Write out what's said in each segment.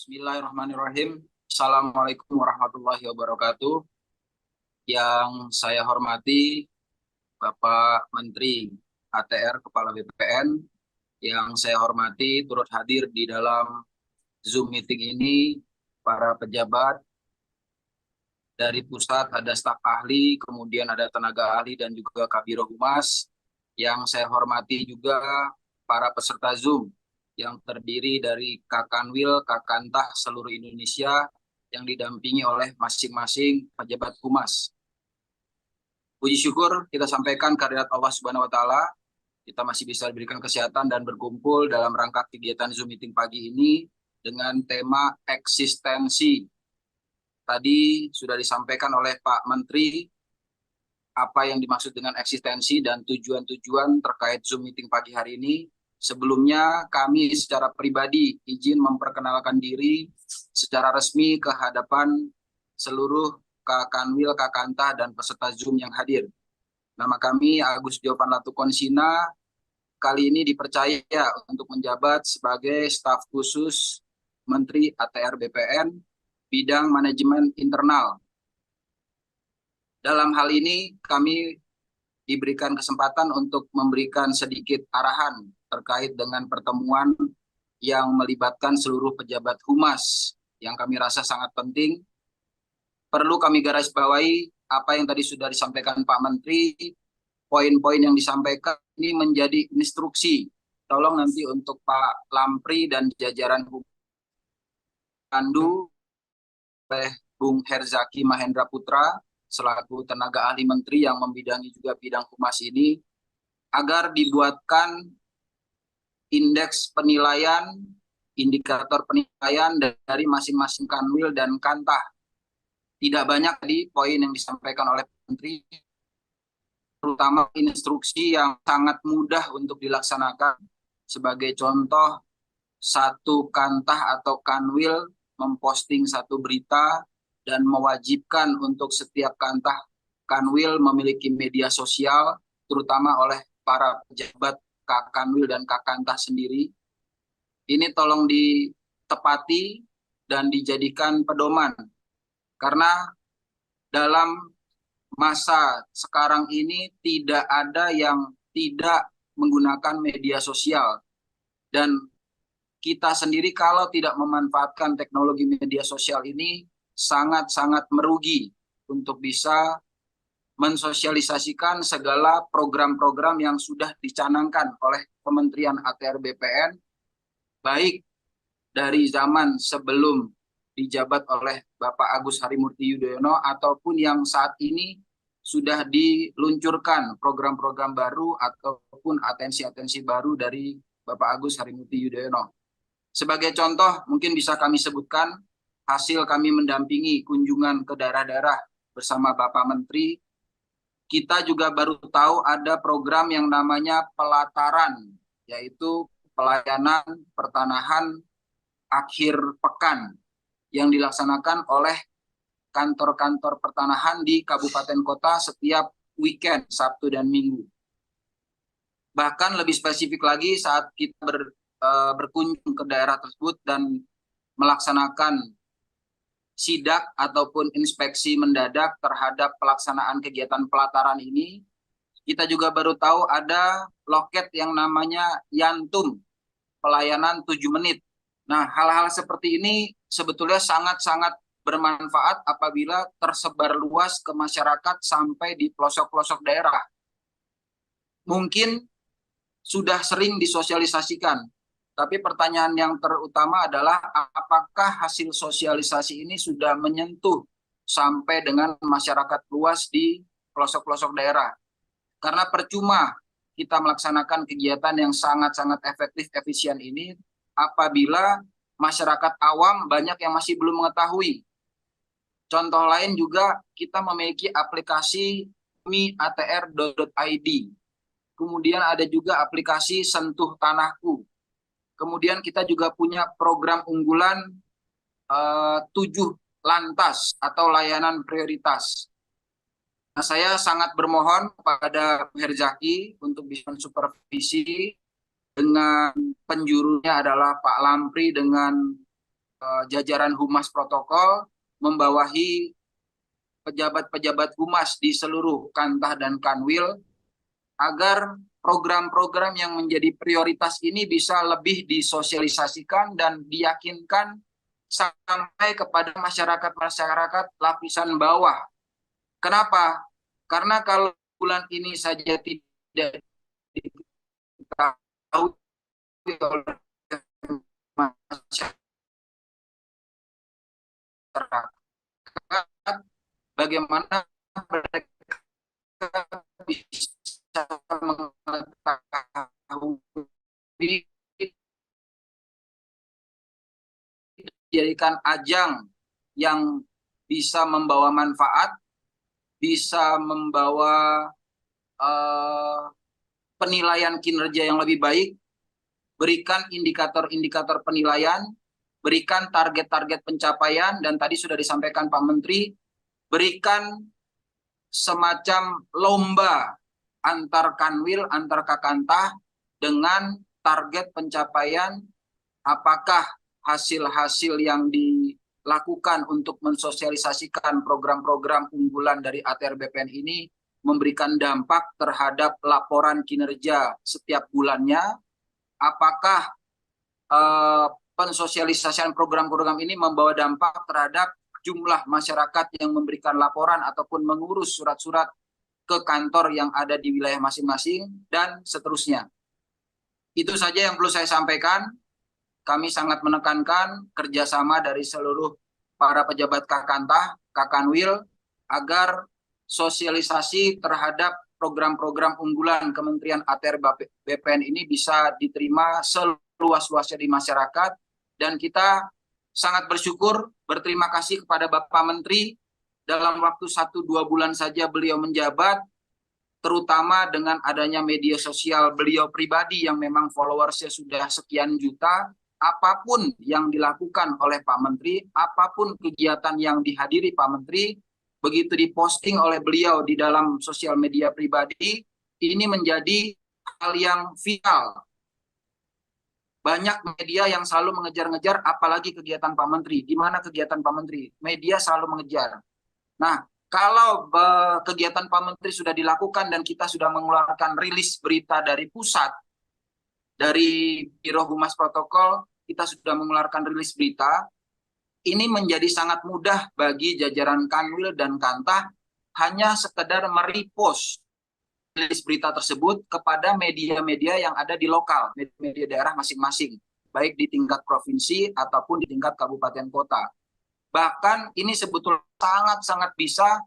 Bismillahirrahmanirrahim. Assalamualaikum warahmatullahi wabarakatuh. Yang saya hormati Bapak Menteri ATR Kepala BPN, yang saya hormati turut hadir di dalam Zoom meeting ini para pejabat dari pusat, ada staf ahli, kemudian ada tenaga ahli dan juga Kabiro Humas. Yang saya hormati juga para peserta Zoom yang terdiri dari Kakanwil, Kakantah seluruh Indonesia yang didampingi oleh masing-masing pejabat humas. Puji syukur kita sampaikan kehadirat Allah Subhanahu wa taala, kita masih bisa diberikan kesehatan dan berkumpul dalam rangka kegiatan Zoom meeting pagi ini dengan tema eksistensi. Tadi sudah disampaikan oleh Pak Menteri apa yang dimaksud dengan eksistensi dan tujuan-tujuan terkait Zoom meeting pagi hari ini. Sebelumnya kami secara pribadi izin memperkenalkan diri secara resmi ke hadapan seluruh Kakanwil, Kakantah, dan peserta Zoom yang hadir. Nama kami Agus Diopan Latukonsina, kali ini dipercaya untuk menjabat sebagai staf khusus Menteri ATR BPN, bidang manajemen internal. Dalam hal ini kami diberikan kesempatan untuk memberikan sedikit arahan terkait dengan pertemuan yang melibatkan seluruh pejabat humas yang kami rasa sangat penting. Perlu kami garis bawahi apa yang tadi sudah disampaikan Pak Menteri, poin-poin yang disampaikan ini menjadi instruksi. Tolong nanti untuk Pak Lampri dan jajaran Pandu oleh Bung Herzaki Mahendra Putra selaku tenaga ahli menteri yang membidangi juga bidang humas ini, agar dibuatkan indeks penilaian, indikator penilaian dari masing-masing kanwil dan kantah. Tidak banyak tadi poin yang disampaikan oleh Menteri, terutama instruksi yang sangat mudah untuk dilaksanakan. Sebagai contoh, satu kantah atau kanwil memposting satu berita dan mewajibkan untuk setiap kantah kanwil memiliki media sosial, terutama oleh para pejabat Kakanwil dan Kakantah sendiri. Ini tolong ditepati dan dijadikan pedoman, karena dalam masa sekarang ini tidak ada yang tidak menggunakan media sosial, dan kita sendiri kalau tidak memanfaatkan teknologi media sosial ini sangat-sangat merugi untuk bisa mensosialisasikan segala program-program yang sudah dicanangkan oleh Kementerian ATR BPN, baik dari zaman sebelum dijabat oleh Bapak Agus Harimurti Yudhoyono ataupun yang saat ini sudah diluncurkan program-program baru ataupun atensi-atensi baru dari Bapak Agus Harimurti Yudhoyono. Sebagai contoh, mungkin bisa kami sebutkan hasil kami mendampingi kunjungan ke daerah-daerah bersama Bapak Menteri. Kita juga baru tahu ada program yang namanya pelataran, yaitu pelayanan pertanahan akhir pekan yang dilaksanakan oleh kantor-kantor pertanahan di kabupaten kota setiap weekend, Sabtu dan Minggu. Bahkan lebih spesifik lagi saat kita berkunjung ke daerah tersebut dan melaksanakan sidak ataupun inspeksi mendadak terhadap pelaksanaan kegiatan pelataran ini, kita juga baru tahu ada loket yang namanya Yantum, pelayanan 7 menit. Nah, hal-hal seperti ini sebetulnya sangat-sangat bermanfaat apabila tersebar luas ke masyarakat sampai di pelosok-pelosok daerah. Mungkin sudah sering disosialisasikan, tapi pertanyaan yang terutama adalah apakah hasil sosialisasi ini sudah menyentuh sampai dengan masyarakat luas di pelosok-pelosok daerah. Karena percuma kita melaksanakan kegiatan yang sangat-sangat efektif, efisien ini apabila masyarakat awam banyak yang masih belum mengetahui. Contoh lain juga kita memiliki aplikasi miatr.id. Kemudian ada juga aplikasi Sentuh Tanahku. Kemudian kita juga punya program unggulan 7 lantas atau layanan prioritas. Nah, saya sangat bermohon kepada Herzaki untuk bisa mensupervisi dengan penjurunya adalah Pak Lampri dengan jajaran Humas Protokol membawahi pejabat-pejabat humas di seluruh Kantah dan Kanwil agar program-program yang menjadi prioritas ini bisa lebih disosialisasikan dan diyakinkan sampai kepada masyarakat-masyarakat lapisan bawah. Kenapa? Karena kalau bulan ini saja tidak diketahui oleh masyarakat, bagaimana mereka bisa mengetahui, dijadikan ajang yang bisa membawa manfaat, bisa membawa penilaian kinerja yang lebih baik, berikan indikator-indikator penilaian, berikan target-target pencapaian, dan tadi sudah disampaikan Pak Menteri, berikan semacam lomba antar kanwil, antar kakantah dengan target pencapaian apakah hasil-hasil yang dilakukan untuk mensosialisasikan program-program unggulan dari ATR BPN ini memberikan dampak terhadap laporan kinerja setiap bulannya, apakah pensosialisasian program-program ini membawa dampak terhadap jumlah masyarakat yang memberikan laporan ataupun mengurus surat-surat ke kantor yang ada di wilayah masing-masing, dan seterusnya. Itu saja yang perlu saya sampaikan. Kami sangat menekankan kerjasama dari seluruh para pejabat Kakantah, Kakanwil, agar sosialisasi terhadap program-program unggulan Kementerian ATR BPN ini bisa diterima seluas-luasnya di masyarakat, dan kita sangat bersyukur, berterima kasih kepada Bapak Menteri. Dalam waktu 1-2 bulan saja beliau menjabat, terutama dengan adanya media sosial beliau pribadi yang memang followersnya sudah sekian juta. Apapun yang dilakukan oleh Pak Menteri, apapun kegiatan yang dihadiri Pak Menteri, begitu diposting oleh beliau di dalam sosial media pribadi, ini menjadi hal yang viral. Banyak media yang selalu mengejar-ngejar, apalagi kegiatan Pak Menteri. Di mana kegiatan Pak Menteri? Media selalu mengejar. Nah, kalau kegiatan Pak Menteri sudah dilakukan dan kita sudah mengeluarkan rilis berita dari pusat, dari Biro Humas Protokol, kita sudah mengeluarkan rilis berita, ini menjadi sangat mudah bagi jajaran Kanwil dan Kantah hanya sekedar merepost rilis berita tersebut kepada media-media yang ada di lokal, media daerah masing-masing, baik di tingkat provinsi ataupun di tingkat kabupaten kota. Bahkan ini sebetulnya sangat-sangat bisa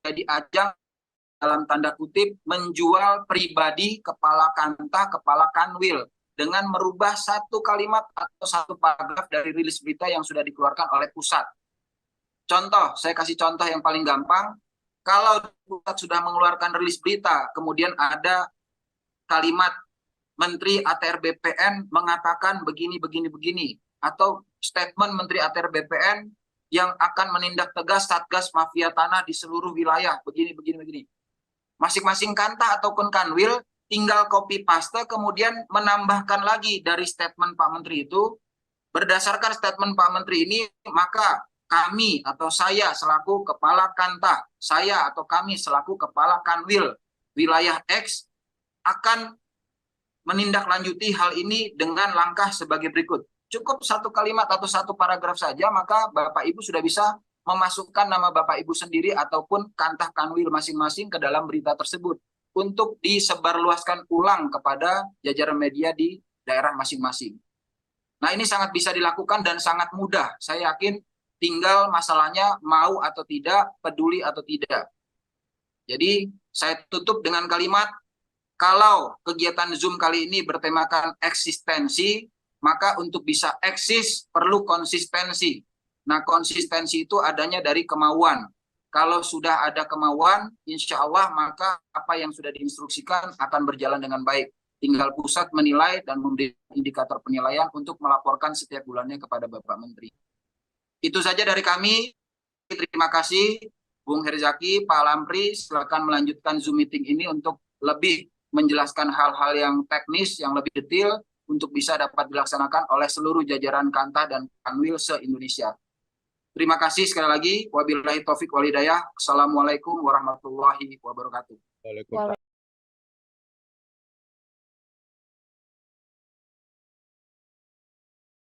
jadi ajang dalam tanda kutip menjual pribadi kepala kantah, kepala kanwil dengan merubah satu kalimat atau satu paragraf dari rilis berita yang sudah dikeluarkan oleh pusat. Contoh, saya kasih contoh yang paling gampang. Kalau pusat sudah mengeluarkan rilis berita, kemudian ada kalimat Menteri ATR BPN mengatakan begini, atau statement Menteri ATR BPN yang akan menindak tegas Satgas Mafia Tanah di seluruh wilayah, begini. Masing-masing kantah ataupun kanwil tinggal copy paste, kemudian menambahkan lagi dari statement Pak Menteri itu. Berdasarkan statement Pak Menteri ini, maka kami atau saya selaku kepala kantah, saya atau kami selaku kepala kanwil wilayah X akan menindaklanjuti hal ini dengan langkah sebagai berikut. Cukup satu kalimat atau satu paragraf saja, maka Bapak Ibu sudah bisa memasukkan nama Bapak Ibu sendiri ataupun kantah kanwil masing-masing ke dalam berita tersebut untuk disebarluaskan ulang kepada jajaran media di daerah masing-masing. Nah, ini sangat bisa dilakukan dan sangat mudah. Saya yakin tinggal masalahnya mau atau tidak, peduli atau tidak. Jadi saya tutup dengan kalimat, kalau kegiatan Zoom kali ini bertemakan eksistensi, maka untuk bisa eksis perlu konsistensi. Nah, konsistensi itu adanya dari kemauan. Kalau sudah ada kemauan, insya Allah maka apa yang sudah diinstruksikan akan berjalan dengan baik. Tinggal pusat menilai dan memberi indikator penilaian untuk melaporkan setiap bulannya kepada Bapak Menteri. Itu saja dari kami. Terima kasih Bung Herzaki, Pak Lampri. Silakan melanjutkan Zoom meeting ini untuk lebih menjelaskan hal-hal yang teknis, yang lebih detail untuk bisa dapat dilaksanakan oleh seluruh jajaran Kanta dan Kanwil se-Indonesia. Terima kasih sekali lagi. Wabillahi taufik walhidayah. Assalamualaikum warahmatullahi wabarakatuh. Waalaikumsalam.